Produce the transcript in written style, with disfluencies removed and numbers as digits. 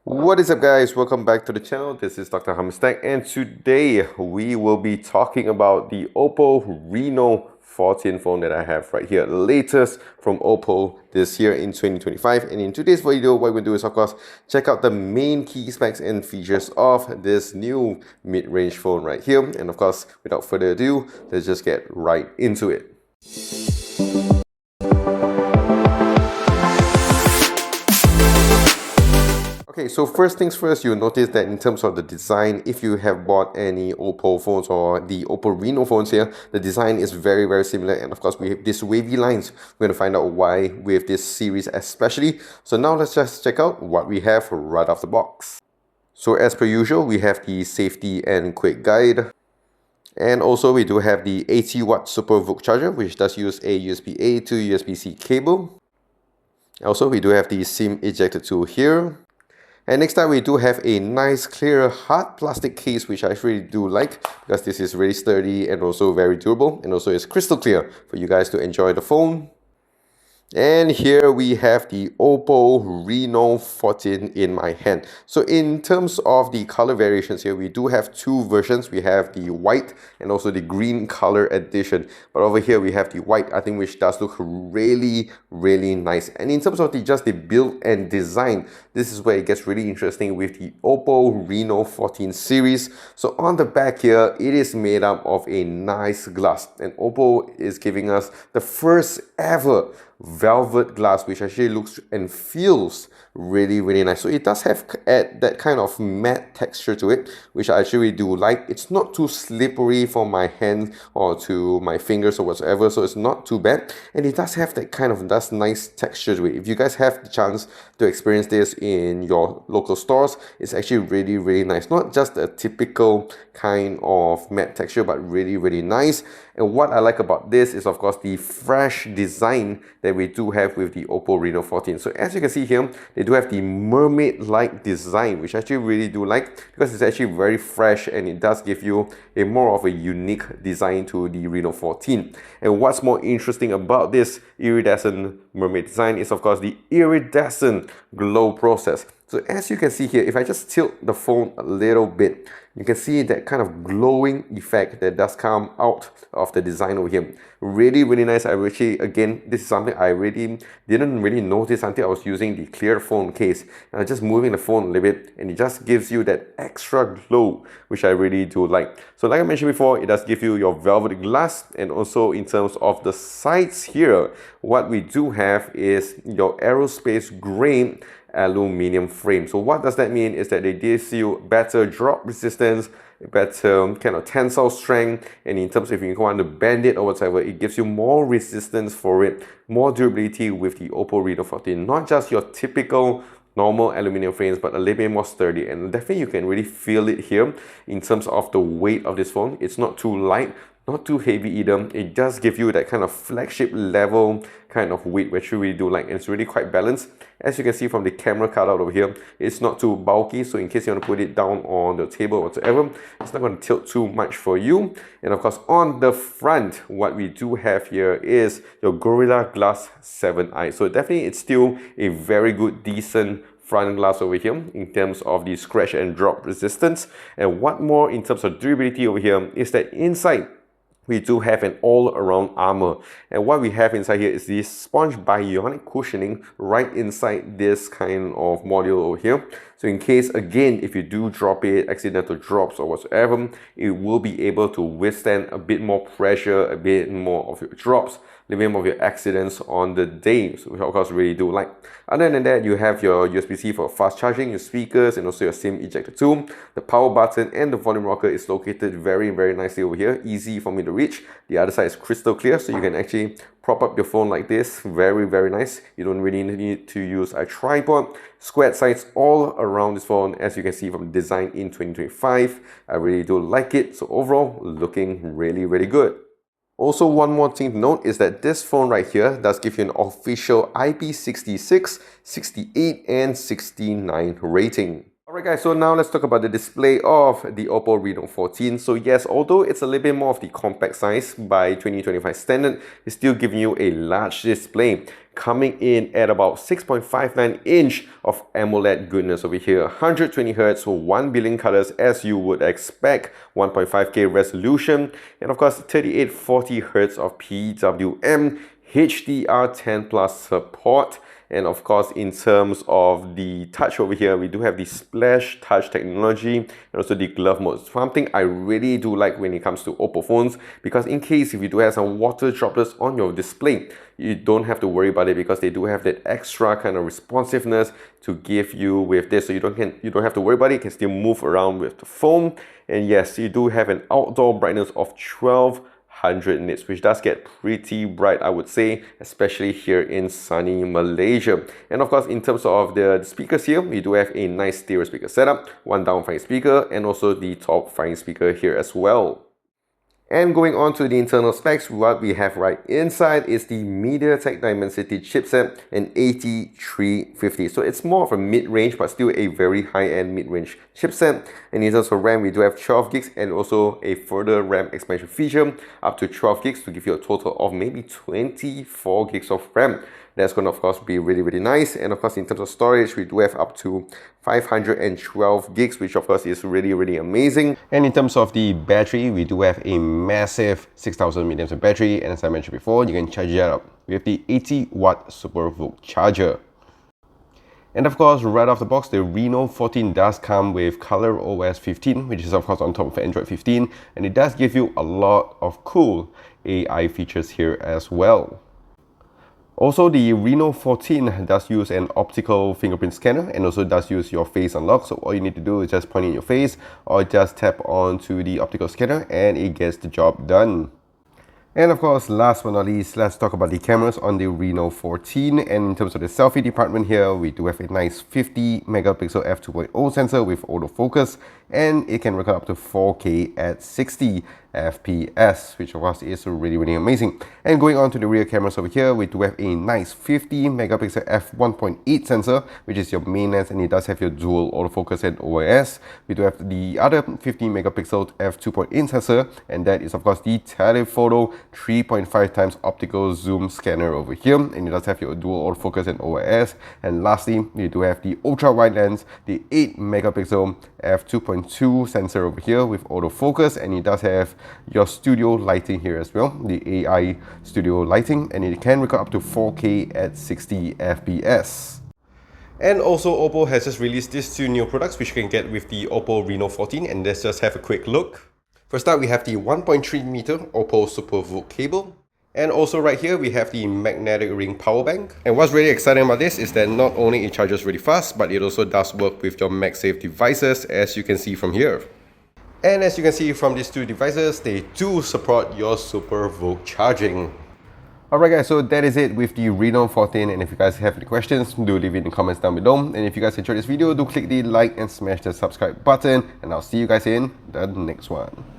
What is up, guys? Welcome back to the channel. This is Dr. Hamstek, and today we will be talking about the OPPO Reno 14 phone that I have right here, the latest from OPPO this year in 2025. And in today's video, what we're going to do is, of course, check out the main key specs and features of this new mid-range phone right here. And of course, without further ado, let's just get right into it. Okay, so first things first, you'll notice that in terms of the design, if you have bought any OPPO phones or the OPPO Reno phones here, the design is very similar. And of course, we have these wavy lines. We're going to find out why with this series especially. So now let's just check out what we have right off the box. So as per usual, we have the safety and quick guide. And also we do have the 80 watt Super VOOC charger, which does use a USB-A to USB-C cable. Also, we do have the SIM ejector tool here. And next up, we do have a nice clear hard plastic case, which I really do like because this is really sturdy and also very durable, and also it's crystal clear for you guys to enjoy the phone. And here we have the OPPO Reno 14 in my hand. So in terms of the color variations here, we do have two versions. We have the white and also the green color edition. But over here we have the white, I think, which does look really nice. And in terms of just the build and design, this is where it gets really interesting with the OPPO Reno 14 series. So on the back here, it is made up of a nice glass. And OPPO is giving us the first ever velvet glass, which actually looks and feels really nice. So it does have that kind of matte texture to it, which I actually do like. It's not too slippery for my hand or to my fingers or whatsoever, so it's not too bad. And it does have that kind of nice texture to it. If you guys have the chance to experience this in your local stores, it's actually really nice. Not just a typical kind of matte texture, but really nice. And what I like about this is, of course, the fresh design that we do have with the OPPO Reno 14. So as you can see here, they do have the mermaid-like design, which I actually really do like because it's actually very fresh and it does give you a more of a unique design to the Reno 14. And what's more interesting about this iridescent mermaid design is, of course, the iridescent glow process. So as you can see here, if I just tilt the phone a little bit, you can see that kind of glowing effect that does come out of the design over here. Really nice. I actually, again, this is something I really didn't notice until I was using the clear phone case. And I'm just moving the phone a little bit, and it just gives you that extra glow, which I really do like. So like I mentioned before, it does give you your velvet glass, and also in terms of the sides here, what we do have is your aerospace grade aluminum frame. So what does that mean is that it gives you better drop resistance, better kind of tensile strength, and in terms of if you want to bend it or whatever, it gives you more resistance for it, more durability with the OPPO Reno 14. Not just your typical normal aluminum frames, but a little bit more sturdy. And definitely you can really feel it here in terms of the weight of this phone. It's not too light, not too heavy either. It does give you that kind of flagship level kind of weight, which you really do like, and it's really quite balanced. As you can see from the camera cutout over here, it's not too bulky, so in case you want to put it down on the table or whatsoever, it's not going to tilt too much for you. And of course, on the front, what we do have here is your Gorilla Glass 7i. So definitely it's still a very good, decent front glass over here in terms of the scratch and drop resistance. And what more in terms of durability over here is that inside we do have an all-around armor, and what we have inside here is this sponge bionic cushioning right inside this kind of module over here. So in case, again, if you do drop it, accidental drops or whatsoever, it will be able to withstand a bit more pressure, a bit more of your drops, a little bit more of your accidents on the day, so which of course really do like. Other than that, you have your USB-C for fast charging, your speakers, and also your SIM ejector tool. The power button and the volume rocker is located very nicely over here, easy for me to reach. The other side is crystal clear, so you can actually prop up your phone like this. Very nice. You don't really need to use a tripod. Squared sides all around this phone, as you can see from the design in 2025. I really do like it. So overall, looking really good. Also, one more thing to note is that this phone right here does give you an official IP66, 68, and 69 rating. Alright guys, so now let's talk about the display of the OPPO Reno 14. So yes, although it's a little bit more of the compact size by 2025 standard, it's still giving you a large display, coming in at about 6.59 inch of AMOLED goodness over here. 120Hz, 1 billion colors as you would expect, 1.5K resolution, and of course 3840Hz of PWM, HDR10 plus support. And of course, in terms of the touch over here, we do have the splash touch technology and also the glove mode. Something I really do like when it comes to OPPO phones, because in case if you do have some water droplets on your display, you don't have to worry about it because they do have that extra kind of responsiveness to give you with this. So you don't have to worry about it. You can still move around with the phone. And yes, you do have an outdoor brightness of 1200 nits, which does get pretty bright, I would say, especially here in sunny Malaysia. And of course, in terms of the speakers here, we do have a nice stereo speaker setup, one down-firing speaker, and also the top-firing speaker here as well. And going on to the internal specs, what we have right inside is the MediaTek Dimensity chipset, an 8350. So it's more of a mid-range, but still a very high-end mid-range chipset. And in terms of RAM, we do have 12 gigs and also a further RAM expansion feature up to 12 gigs to give you a total of maybe 24 gigs of RAM. That's going to, of course, be really, really nice. And of course, in terms of storage, we do have up to 512 gigs, which of course is really, really amazing. And in terms of the battery, we do have a massive 6000 mAh of battery. And as I mentioned before, you can charge that up with the 80-watt Super VOOC charger. And of course, right off the box, the Reno 14 does come with ColorOS 15, which is of course on top of Android 15. And it does give you a lot of cool AI features here as well. Also, the Reno 14 does use an optical fingerprint scanner and also does use your face unlock. So all you need to do is just point in your face or just tap onto the optical scanner and it gets the job done. And of course, last but not least, let's talk about the cameras on the Reno 14. And in terms of the selfie department here, we do have a nice 50 megapixel f2.0 sensor with autofocus, and it can record up to 4K at 60 FPS, which of course is really, really amazing. And going on to the rear cameras over here, we do have a nice 50 megapixel f1.8 sensor, which is your main lens, and it does have your dual autofocus and OIS. We do have the other 50 megapixel f2.8 sensor, and that is of course the telephoto 3.5 times optical zoom scanner over here, and it does have your dual autofocus and OIS. And lastly, we do have the ultra wide lens, the 8 megapixel f2.2 sensor over here with autofocus, and it does have your studio lighting here as well, the AI studio lighting, and it can record up to 4K at 60 FPS. And also, OPPO has just released these two new products which you can get with the OPPO Reno 14, and let's just have a quick look. First up, we have the 1.3 meter OPPO Super VOOC cable. And also right here, we have the magnetic ring power bank. And what's really exciting about this is that not only it charges really fast, but it also does work with your MagSafe devices, as you can see from here. And as you can see from these two devices, they do support your Super VOOC charging. Alright guys, so that is it with the Reno 14, and if you guys have any questions, do leave it in the comments down below. And if you guys enjoyed this video, do click the like and smash the subscribe button, and I'll see you guys in the next one.